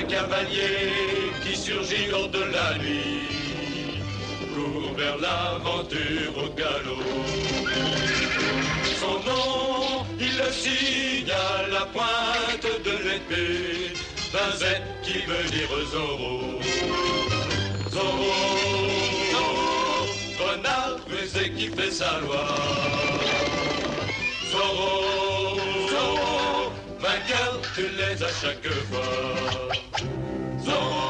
cavalier qui surgit hors de la nuit court vers l'aventure au galop. Son nom, il le signe à la pointe de l'épée d'un Z qui veut dire Zorro. Zorro, Zorro, renard rusé qui fait sa loi. Zorro, Zorro, vainqueur, tu l'es à chaque fois. Zorro.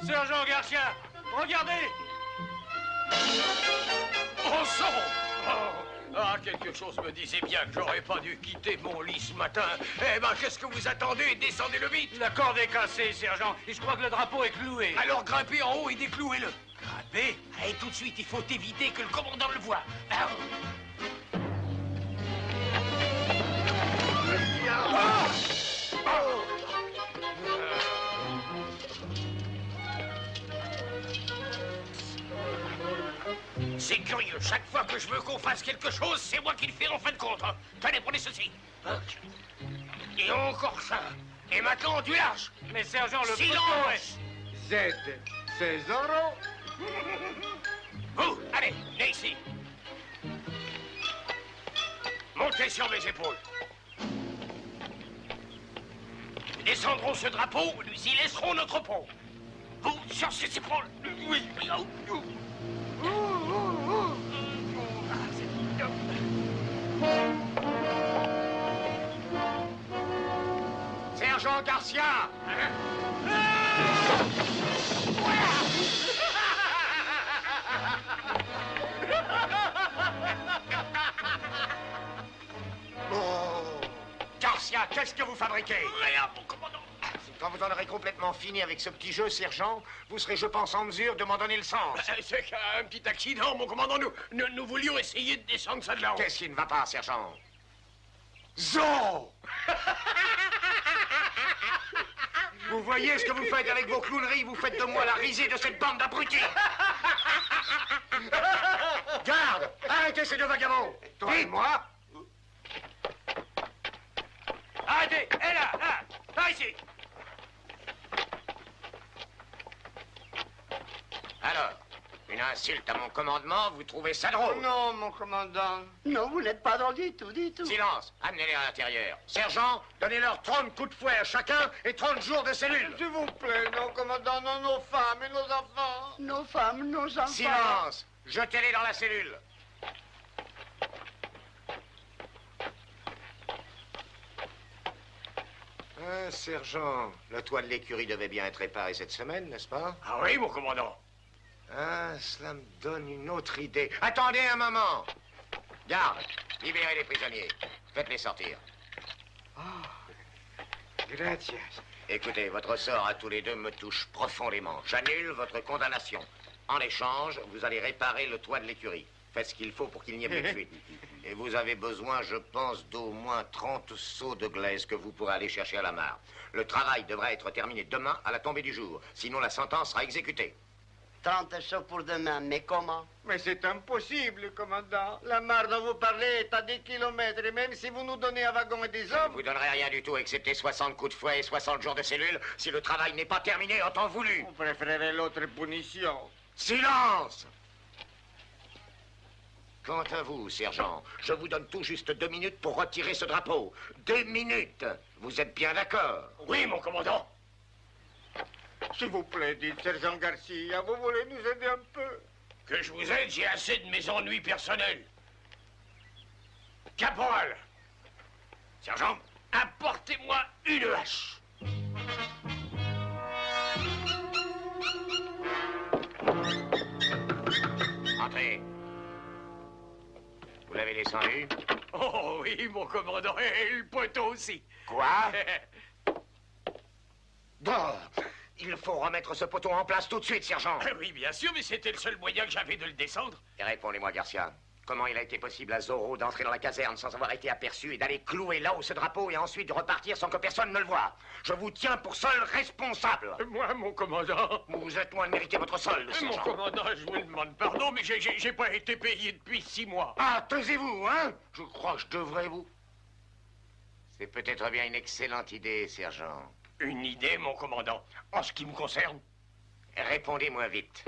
Sergent Garcia, regardez! Oh sang! Ah, quelque chose me disait bien que j'aurais pas dû quitter mon lit ce matin. Eh ben, qu'est-ce que vous attendez? Descendez-le vite! La corde est cassée, sergent, et je crois que le drapeau est cloué. Alors grimpez en haut et déclouez-le. Grimpez? Allez, tout de suite, il faut éviter que le commandant le voie. Ah. C'est curieux, chaque fois que je veux qu'on fasse quelque chose, c'est moi qui le fais en fin de compte. Hein. Tenez, prenez ceci. Hein. Et encore ça. Et maintenant, du large. Mais sergent, le silence. Z, c'est Zorro. Vous, allez, venez ici. Montez sur mes épaules. Nous descendrons ce drapeau, nous y laisserons notre pont. Vous, sur ces épaules. Oui. Sergent Garcia! Garcia, qu'est-ce que vous fabriquez? Rien, mon commandant. Quand vous en aurez complètement fini avec ce petit jeu, sergent, vous serez, je pense, en mesure de m'en donner le sens. C'est qu'un petit accident, mon commandant. Nous voulions essayer de descendre ça de là-haut. Qu'est-ce qui ne va pas, sergent? Zo! Vous voyez ce que vous faites avec vos clowneries? Vous faites de moi la risée de cette bande d'abrutis. Garde! Arrêtez ces deux vagabonds! Toi et moi? Arrêtez! Et là, là, ici! Alors, une insulte à mon commandement, vous trouvez ça drôle? Non, mon commandant. Non, vous n'êtes pas drôle du tout, du tout. Silence! Amenez-les à l'intérieur. Sergent, donnez-leur 30 coups de fouet à chacun et 30 jours de cellule. S'il vous plaît, non, commandant, non, nos femmes et nos enfants. Nos femmes, nos enfants. Silence! Jetez-les dans la cellule. Ah, sergent, le toit de l'écurie devait bien être réparé cette semaine, n'est-ce pas? Ah oui, mon commandant. Ah, cela me donne une autre idée. Attendez un moment. Garde, libérez les prisonniers. Faites-les sortir. Gracias. Écoutez, votre sort à tous les deux me touche profondément. J'annule votre condamnation. En échange, vous allez réparer le toit de l'écurie. Faites ce qu'il faut pour qu'il n'y ait plus de fuite. Et vous avez besoin, je pense, d'au moins 30 seaux de glaise que vous pourrez aller chercher à la mare. Le travail devrait être terminé demain à la tombée du jour. Sinon, la sentence sera exécutée. 30 chevaux pour demain, mais comment? Mais c'est impossible, commandant. La mare dont vous parlez est à 10 kilomètres, et même si vous nous donnez un wagon et des Je ne hommes... vous donnerai rien du tout, excepté 60 coups de fouet et 60 jours de cellule, si le travail n'est pas terminé en temps voulu. Vous préférez l'autre punition. Silence! Quant à vous, sergent, je vous donne tout juste 2 minutes pour retirer ce drapeau. 2 minutes! Vous êtes bien d'accord? Oui, mon commandant. S'il vous plaît, dites, sergent Garcia, vous voulez nous aider un peu? Que je vous aide, j'ai assez de mes ennuis personnels. Caporal! Sergent, apportez-moi une hache. Entrez. Vous l'avez descendu? Oh oui, mon commandant, et le poteau aussi. Quoi? Bon, il faut remettre ce poteau en place tout de suite, sergent. Oui, bien sûr, mais c'était le seul moyen que j'avais de le descendre. Et répondez-moi, Garcia. Comment il a été possible à Zorro d'entrer dans la caserne sans avoir été aperçu et d'aller clouer là-haut ce drapeau et ensuite de repartir sans que personne ne le voie? Je vous tiens pour seul responsable. Moi, mon commandant... Vous êtes loin de mériter votre solde, Mon sergent. commandant, je vous demande pardon, mais j'ai pas été payé depuis 6 mois. Ah, taisez-vous, hein? Je crois que je devrais vous... C'est peut-être bien une excellente idée, sergent. Une idée, mon commandant. En ce qui me concerne... Répondez-moi vite.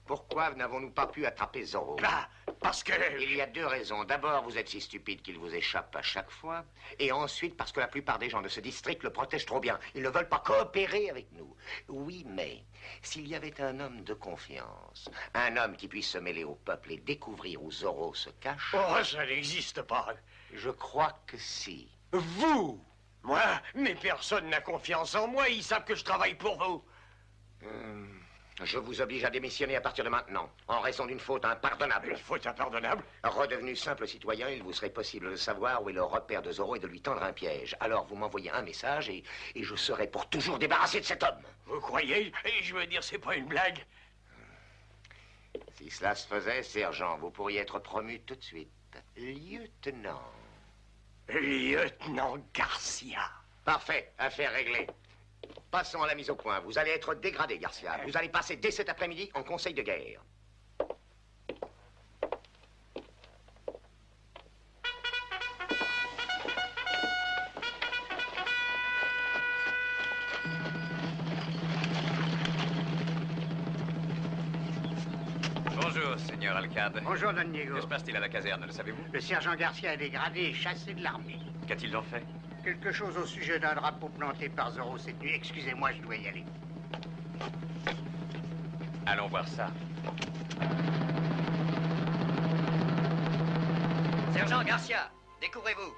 Pourquoi n'avons-nous pas pu attraper Zorro? Bah, parce que... Il y a 2 raisons. D'abord, vous êtes si stupide qu'il vous échappe à chaque fois. Et ensuite, parce que la plupart des gens de ce district le protègent trop bien. Ils ne veulent pas coopérer avec nous. Oui, mais s'il y avait un homme de confiance, un homme qui puisse se mêler au peuple et découvrir où Zorro se cache... Oh, ça n'existe pas. Je crois que si. Vous? Moi? Mais personne n'a confiance en moi. Ils savent que je travaille pour vous. Je vous oblige à démissionner à partir de maintenant, en raison d'une faute impardonnable. Une faute impardonnable? Redevenu simple citoyen, il vous serait possible de savoir où est le repère de Zorro et de lui tendre un piège. Alors vous m'envoyez un message et je serai pour toujours débarrassé de cet homme. Vous croyez? Et je veux dire, c'est pas une blague. Si cela se faisait, sergent, vous pourriez être promu tout de suite. Lieutenant. Lieutenant Garcia. Parfait, affaire réglée. Passons à la mise au point. Vous allez être dégradé, Garcia. Vous allez passer dès cet après-midi en conseil de guerre. Bonjour, Seigneur Alcade. Bonjour, Don Diego. Que se passe-t-il à la caserne, le savez-vous? Le sergent Garcia est dégradé et chassé de l'armée. Qu'a-t-il donc fait? Quelque chose au sujet d'un drapeau planté par Zorro cette nuit. Excusez-moi, je dois y aller. Allons voir ça. Sergent Garcia, découvrez-vous.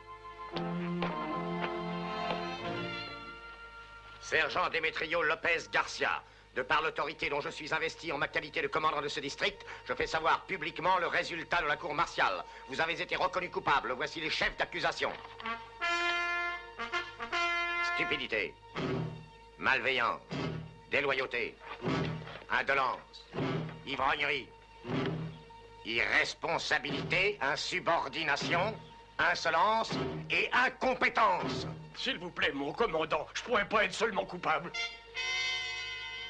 Sergent Demetrio Lopez Garcia. De par l'autorité dont je suis investi en ma qualité de commandant de ce district, je fais savoir publiquement le résultat de la cour martiale. Vous avez été reconnu coupable. Voici les chefs d'accusation. Stupidité, malveillance, déloyauté, indolence, ivrognerie, irresponsabilité, insubordination, insolence et incompétence. S'il vous plaît, mon commandant, je pourrais pas être seulement coupable.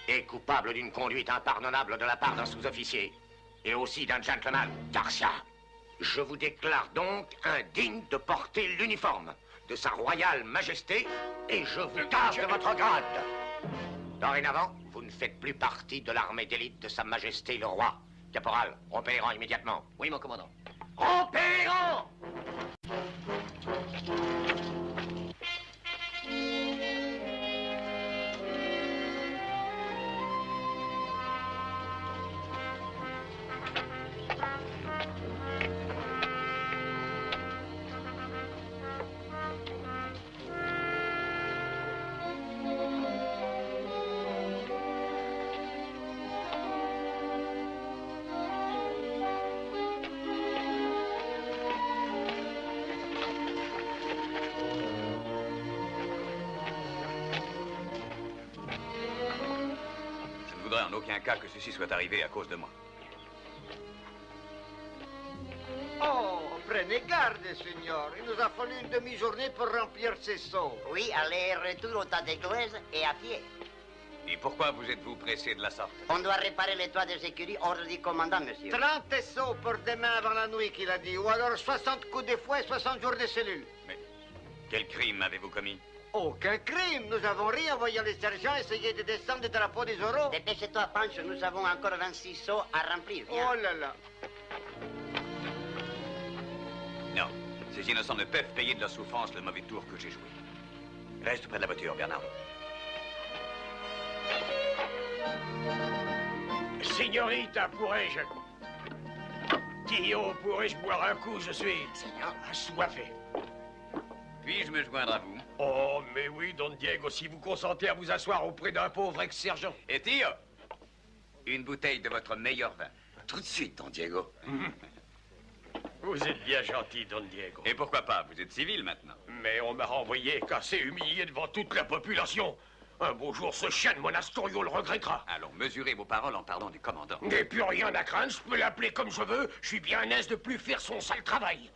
Et coupable d'une conduite impardonnable de la part d'un sous-officier. Et aussi d'un gentleman, Garcia. Je vous déclare donc indigne de porter l'uniforme de sa royale majesté et je vous tâche de votre grade. Dorénavant, vous ne faites plus partie de l'armée d'élite de sa majesté le roi. Caporal, rompez les rangs immédiatement. Oui, mon commandant. Rompez les rangs! En aucun cas que ceci soit arrivé à cause de moi. Oh, prenez garde, Seigneur. Il nous a fallu une demi-journée pour remplir ces seaux. Oui, aller-retour au tas d'église et à pied. Et pourquoi vous êtes-vous pressé de la sorte? On doit réparer les toits de sécurité, ordre du commandant, monsieur. 30 seaux pour demain avant la nuit, qu'il a dit. Ou alors 60 coups de fouet et 60 jours de cellule. Mais quel crime avez-vous commis? Aucun crime. Nous avons ri en voyant les sergents essayer de descendre le drapeau des Zorro. Dépêchez-toi, Pancho, nous avons encore 26 seaux à remplir. Viens. Oh là là. Non, ces innocents ne peuvent payer de leur souffrance le mauvais tour que j'ai joué. Reste près de la voiture, Bernard. Signorita, pourrais-je... Tio, pourrais-je boire un coup? Je suis... assoiffé. Puis-je me joindre à vous? Oh, mais oui, Don Diego, si vous consentez à vous asseoir auprès d'un pauvre ex-sergent. Et Tio, une bouteille de votre meilleur vin. Tout de suite, Don Diego. Vous êtes bien gentil, Don Diego. Et pourquoi pas? Vous êtes civil maintenant. Mais on m'a renvoyé, cassé, humilié devant toute la population. Un beau jour, ce chien de mon Astorio le regrettera. Allons, mesurez vos paroles en parlant du commandant. N'ai plus rien à craindre, je peux l'appeler comme je veux. Je suis bien aise de plus faire son sale travail.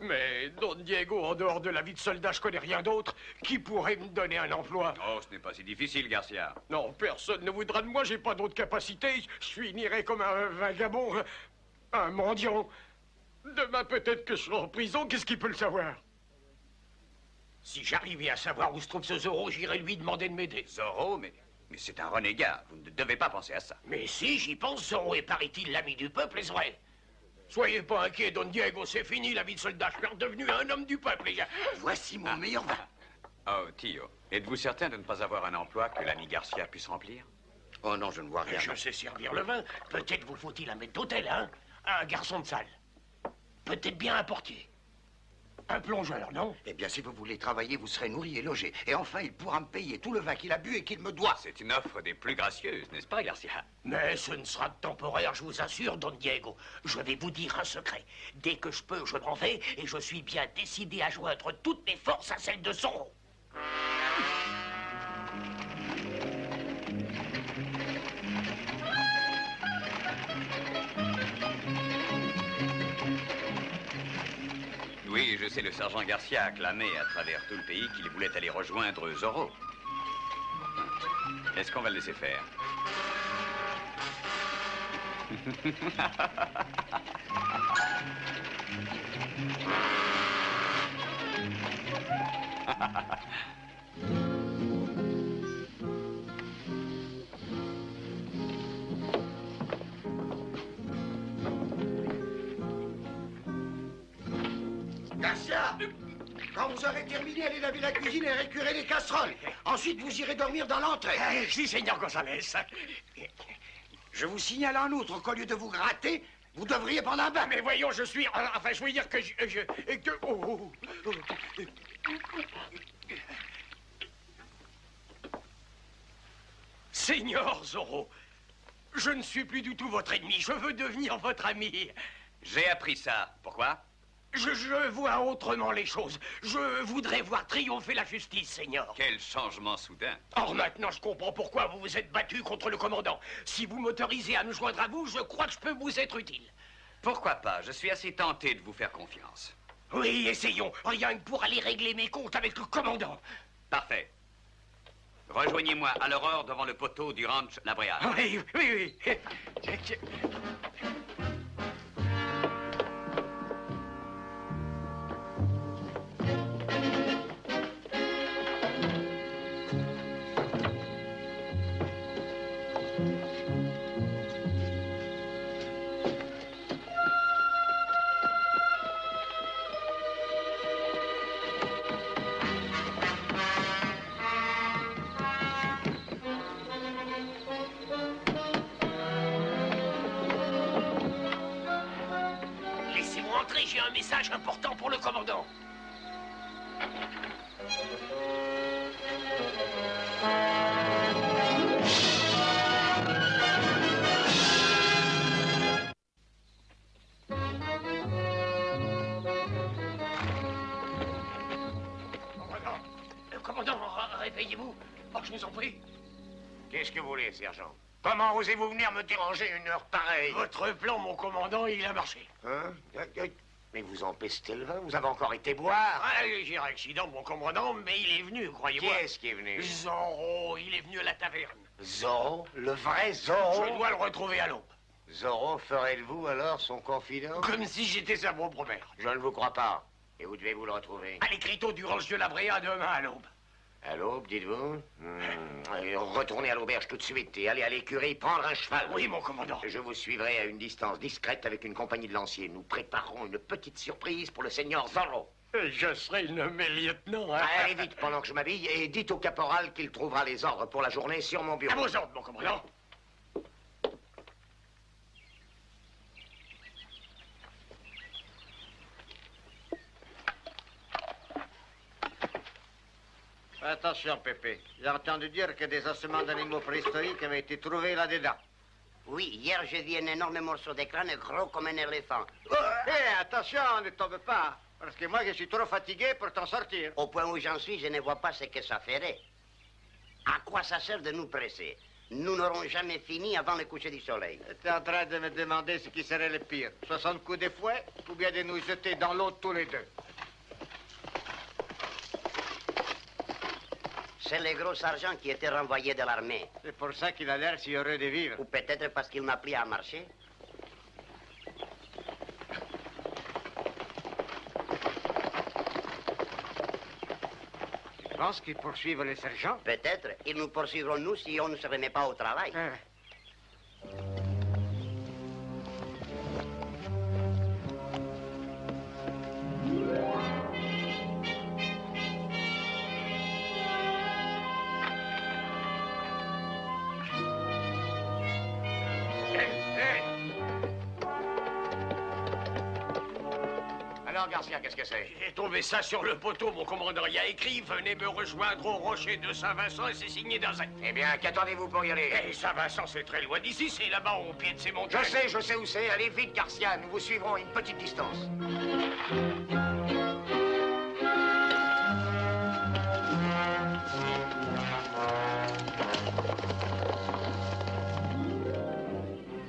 Mais, Don Diego, en dehors de la vie de soldat, je connais rien d'autre. Qui pourrait me donner un emploi? Oh, ce n'est pas si difficile, Garcia. Non, personne ne voudra de moi, j'ai pas d'autre capacité. Je finirai comme un vagabond, un mendiant. Demain, peut-être que je serai en prison, qu'est-ce qui peut le savoir? Si j'arrivais à savoir où se trouve ce Zorro, j'irais lui demander de m'aider. Zorro, mais c'est un renégat. Vous ne devez pas penser à ça. Mais si, j'y pense, Zorro est, paraît-il, l'ami du peuple, est-ce vrai? Soyez pas inquiet, Don Diego, c'est fini la vie de soldat. Je suis redevenu un homme du peuple, les gars. Voici mon meilleur vin. Oh, Tio, êtes-vous certain de ne pas avoir un emploi que l'ami Garcia puisse remplir? Oh non, je ne vois rien. Je sais servir le vin. Peut-être vous faut-il un maître d'hôtel, hein? Un garçon de salle. Peut-être bien un portier. Un plongeur, non? Eh bien, si vous voulez travailler, vous serez nourri et logé. Et enfin, il pourra me payer tout le vin qu'il a bu et qu'il me doit. C'est une offre des plus gracieuses, n'est-ce pas, Garcia? Mais ce ne sera que temporaire, je vous assure, Don Diego. Je vais vous dire un secret. Dès que je peux, je m'en vais, et je suis bien décidé à joindre toutes mes forces à celles de Zorro. Oui, je sais, le sergent Garcia a clamé à travers tout le pays qu'il voulait aller rejoindre Zorro. Est-ce qu'on va le laisser faire? Garcia, quand vous aurez terminé, allez laver la cuisine et récurer les casseroles. Ensuite, vous irez dormir dans l'entrée. Si, Seigneur Gonzalez. Je vous signale en outre qu'au lieu de vous gratter, vous devriez prendre un bain. Mais voyons, je suis... Enfin, je veux dire que Seigneur Zorro, je ne suis plus du tout votre ennemi. Je veux devenir votre ami. J'ai appris ça. Pourquoi? Je vois autrement les choses. Je voudrais voir triompher la justice, Seigneur. Quel changement soudain. Or, maintenant, je comprends pourquoi vous vous êtes battu contre le commandant. Si vous m'autorisez à me joindre à vous, je crois que je peux vous être utile. Pourquoi pas? Je suis assez tenté de vous faire confiance. Oui, essayons. Rien que pour aller régler mes comptes avec le commandant. Parfait. Rejoignez-moi à l'aurore devant le poteau du ranch La Brea. Oui, oui, oui. Laissez-moi entrer, j'ai un message important pour le commandant. Commandant, réveillez-vous. Oh, je vous en prie. Qu'est-ce que vous voulez, sergent? Comment osez-vous venir me déranger une heure pareille? Votre plan, mon commandant, il a marché. Hein? Mais vous empestez le vin, vous avez encore été boire. Ah, j'ai un accident, mon commandant, mais il est venu, croyez-moi. Qui est-ce qui est venu? Zorro, il est venu à la taverne. Zorro? Le vrai Zorro? Je dois le retrouver à l'aube. Zorro ferait de vous alors son confident? Comme si j'étais sa propre mère. Je ne vous crois pas. Et où devez-vous le retrouver? À l'écriteau du ranch de la Brea demain à l'aube. À l'aube, dites-vous? Allez, retournez à l'auberge tout de suite et allez à l'écurie prendre un cheval. Oui, mon commandant. Je vous suivrai à une distance discrète avec une compagnie de lanciers. Nous préparerons une petite surprise pour le seigneur Zorro. Je serai nommé lieutenant, hein? Allez vite pendant que je m'habille et dites au caporal qu'il trouvera les ordres pour la journée sur mon bureau. À vos ordres, mon commandant. Attention, Pépé. J'ai entendu dire que des ossements d'animaux préhistoriques avaient été trouvés là-dedans. Oui, hier j'ai vu un énorme morceau de crâne gros comme un éléphant. Hé, attention, ne tombe pas. Parce que moi, je suis trop fatigué pour t'en sortir. Au point où j'en suis, je ne vois pas ce que ça ferait. À quoi ça sert de nous presser? Nous n'aurons jamais fini avant le coucher du soleil. Tu es en train de me demander ce qui serait le pire. 60 coups de fouet ou bien de nous jeter dans l'eau tous les deux? C'est le gros sergent qui était renvoyé de l'armée. C'est pour ça qu'il a l'air si heureux de vivre. Ou peut-être parce qu'il m'a pris à marcher. Tu penses qu'ils poursuivent les sergents? Peut-être. Ils nous poursuivront, nous, si on ne se remet pas au travail. Alors, Garcia, qu'est-ce que c'est? J'ai trouvé ça sur le poteau, mon commandant. Il y a écrit « Venez me rejoindre au rocher de Saint-Vincent » et c'est signé d'Arzec. Eh bien, qu'attendez-vous pour y aller? Eh, Saint-Vincent, c'est très loin d'ici. C'est là-bas, au pied de ces montagnes. Je sais où c'est. Allez vite, Garcia. Nous vous suivrons à une petite distance.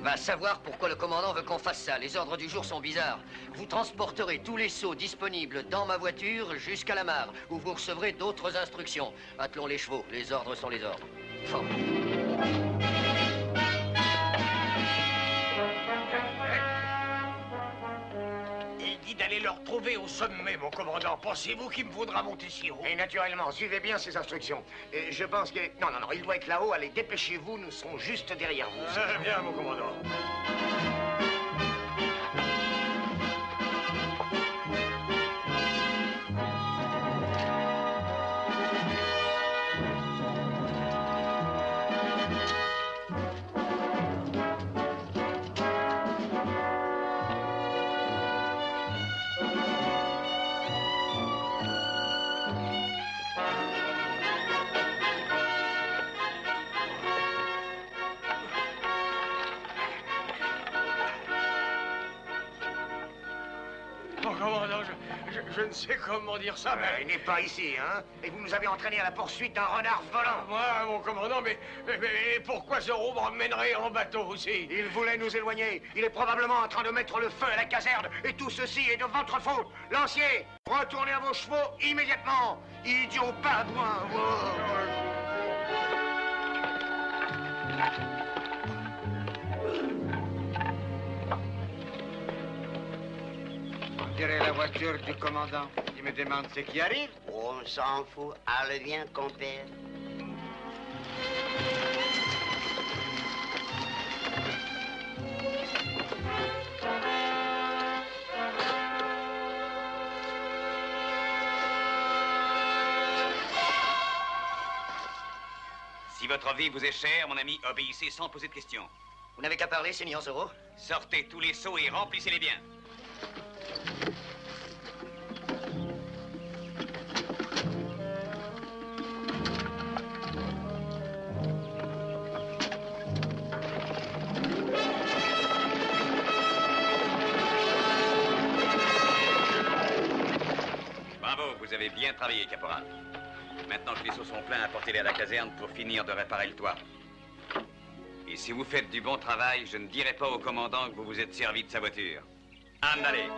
Va savoir pourquoi le commandant veut qu'on fasse ça. Les ordres du jour sont bizarres. Vous transporterez tous les seaux disponibles dans ma voiture jusqu'à la mare, où vous recevrez d'autres instructions. Attelons les chevaux. Les ordres sont les ordres. Fort. Il dit d'aller leur trouver au sommet, mon commandant. Pensez-vous qu'il me faudra monter si haut? Et naturellement, suivez bien ces instructions. Et je pense que... Non, il doit être là-haut. Allez, dépêchez-vous, nous serons juste derrière vous. Très bien, mon commandant. Je ne sais comment dire ça, mais... Il n'est pas ici, hein? Et vous nous avez entraîné à la poursuite d'un renard volant. Moi, mon commandant, mais pourquoi Zorro m'emmènerait en bateau aussi? Il voulait nous éloigner. Il est probablement en train de mettre le feu à la caserne. Et tout ceci est de votre faute. Lancier, retournez à vos chevaux immédiatement. Idiot pingouin. On dirait la voiture du commandant. Il me demande ce qui arrive. On s'en fout. Allez, viens, compère. Si votre vie vous est chère, mon ami, obéissez sans poser de questions. Vous n'avez qu'à parler, Seigneur Zorro. Sortez tous les seaux et remplissez-les bien. Bravo, vous avez bien travaillé, caporal. Maintenant que les seaux sont pleins, apportez-les à la caserne pour finir de réparer le toit. Et si vous faites du bon travail, je ne dirai pas au commandant que vous vous êtes servi de sa voiture. Andale!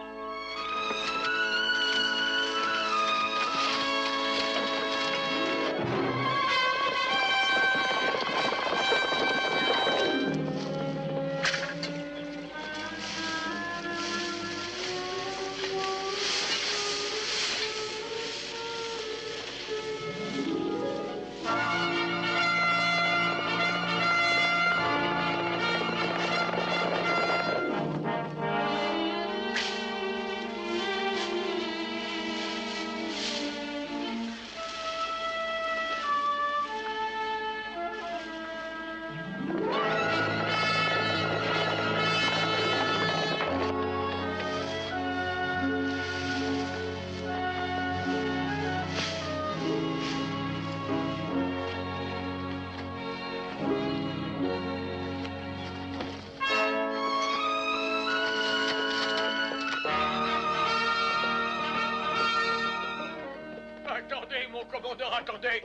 commandeur, attendez.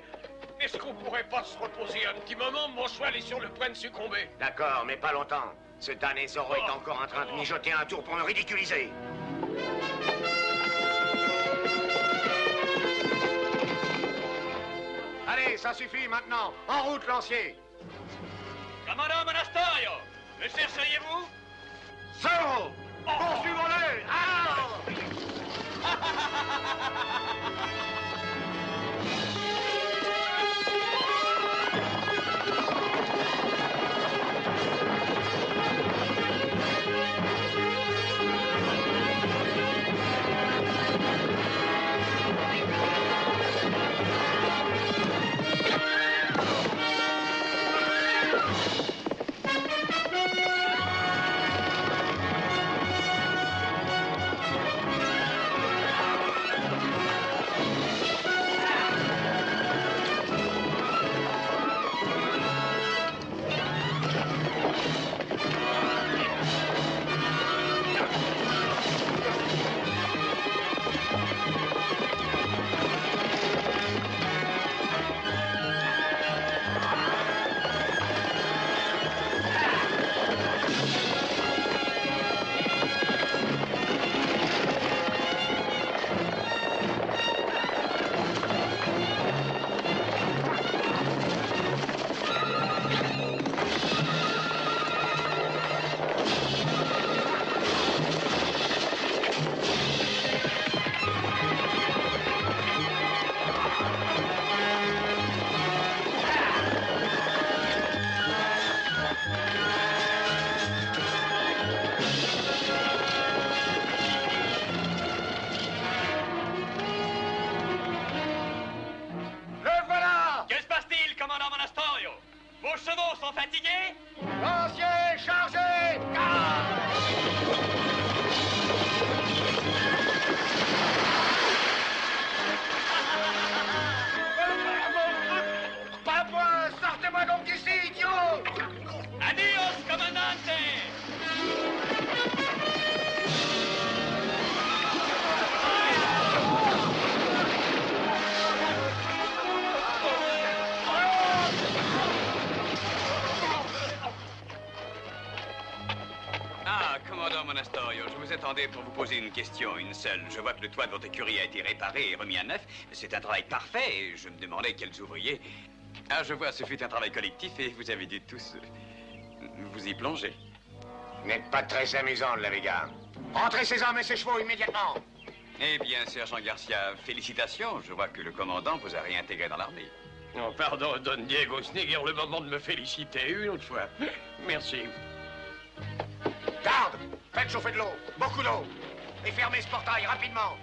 Est-ce qu'on pourrait pas se reposer un petit moment? Mon cheval est sur le point de succomber. D'accord, mais pas longtemps. Ce damné Zorro est encore en train de mijoter un tour pour me ridiculiser. Allez, ça suffit maintenant. En route, lancier. Commandant Monasterio, me chercheriez-vous? Zorro! Poursuivons-le! Vos chevaux sont fatigués? Lancier, chargez! Pas moi! Sortez-moi donc d'ici, idiot! Adios, commandante! Ah, commandant Monasterio, je vous attendais pour vous poser une question, une seule. Je vois que le toit de votre écurie a été réparé et remis à neuf. C'est un travail parfait et je me demandais quels ouvriers. Ah, je vois, ce fut un travail collectif et vous avez dû tous vous y plonger. Vous n'êtes pas très amusant, la Vega. Rentrez ces hommes et ces chevaux immédiatement. Eh bien, sergent Garcia, félicitations. Je vois que le commandant vous a réintégré dans l'armée. Oh, pardon, Don Diego, ce n'est guère le moment de me féliciter une autre fois. Merci. Garde! Faites chauffer de l'eau, beaucoup d'eau. Et fermez ce portail rapidement.